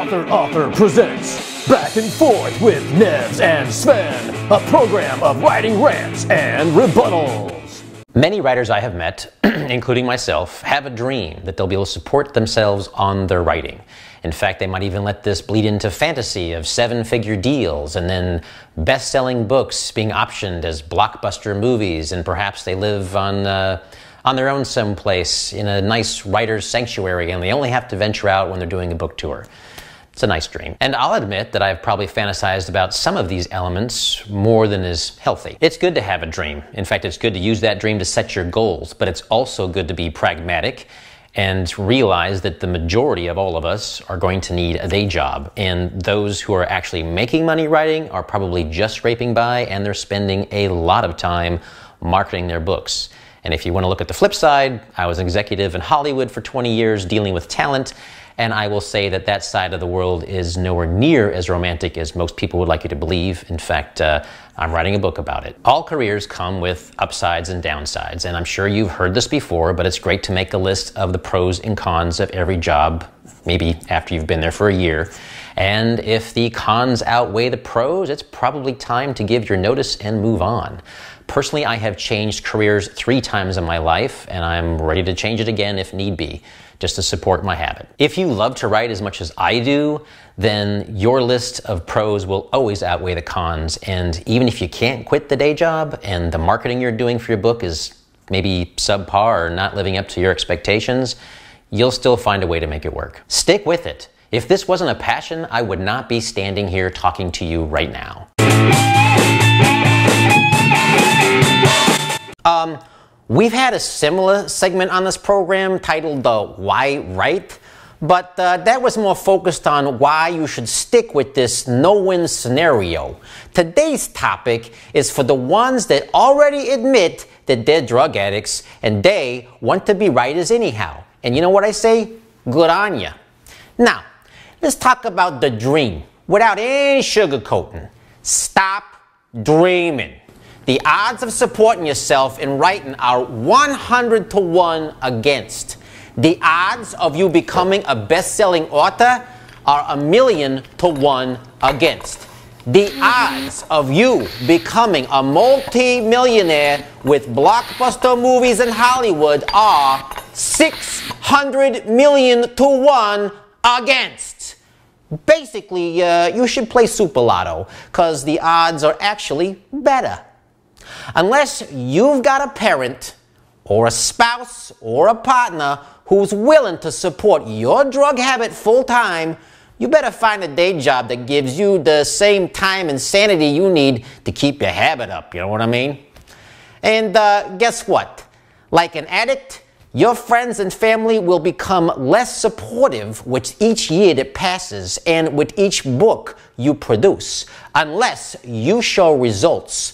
Author presents Back and Forth with NEVS and Sven, a program of writing rants and rebuttals. Many writers I have met, including myself, have a dream that they'll be able to support themselves on their writing. In fact, they might even let this bleed into fantasy of seven-figure deals and then best-selling books being optioned as blockbuster movies, and perhaps they live on their own someplace in a nice writer's sanctuary and they only have to venture out when they're doing a book tour. It's a nice dream. And I'll admit that I've probably fantasized about some of these elements more than is healthy. It's good to have a dream. In fact, it's good to use that dream to set your goals, but it's also good to be pragmatic and realize that the majority of all of us are going to need a day job. And those who are actually making money writing are probably just scraping by, and they're spending a lot of time marketing their books. And if you want to look at the flip side, I was an executive in Hollywood for 20 years dealing with talent, and I will say that that side of the world is nowhere near as romantic as most people would like you to believe. In fact, I'm writing a book about it. All careers come with upsides and downsides, and I'm sure you've heard this before, but it's great to make a list of the pros and cons of every job, maybe after you've been there for a year. And if the cons outweigh the pros, it's probably time to give your notice and move on. Personally, I have changed careers 3 times in my life, and I'm ready to change it again if need be, just to support my habit. If you love to write as much as I do, then your list of pros will always outweigh the cons. And even if you can't quit the day job and the marketing you're doing for your book is maybe subpar or not living up to your expectations, you'll still find a way to make it work. Stick with it. If this wasn't a passion, I would not be standing here talking to you right now. We've had a similar segment on this program titled Why Write? But that was more focused on why you should stick with this no-win scenario. Today's topic is for the ones that already admit that they're drug addicts and they want to be writers anyhow. And you know what I say? Good on ya. Now, let's talk about the dream without any sugarcoating. Stop dreaming. The odds of supporting yourself in writing are 100 to 1 against. The odds of you becoming a best-selling author are 1,000,000 to 1 against. The odds of you becoming a multi-millionaire with blockbuster movies in Hollywood are 600 million to 1 against. Basically, you should play Super Lotto, because the odds are actually better. Unless you've got a parent or a spouse or a partner who's willing to support your drug habit full-time, you better find a day job that gives you the same time and sanity you need to keep your habit up, you know what I mean? And guess what? Like an addict, your friends and family will become less supportive with each year that passes and with each book you produce, unless you show results.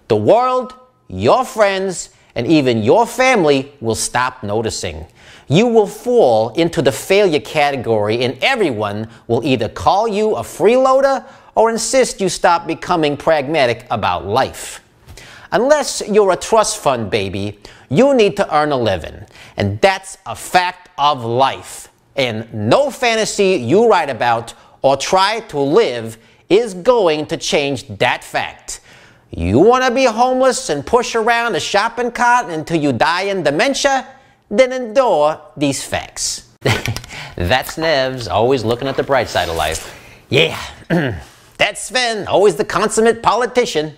The world, your friends, and even your family will stop noticing. You will fall into the failure category, and everyone will either call you a freeloader or insist you stop becoming pragmatic about life. Unless you're a trust fund baby, you need to earn a living, and that's a fact of life. And no fantasy you write about or try to live is going to change that fact. You want to be homeless and push around a shopping cart until you die in dementia? Then endure these facts. That's NEVS, always looking at the bright side of life. Yeah, that's Sven, always the consummate politician.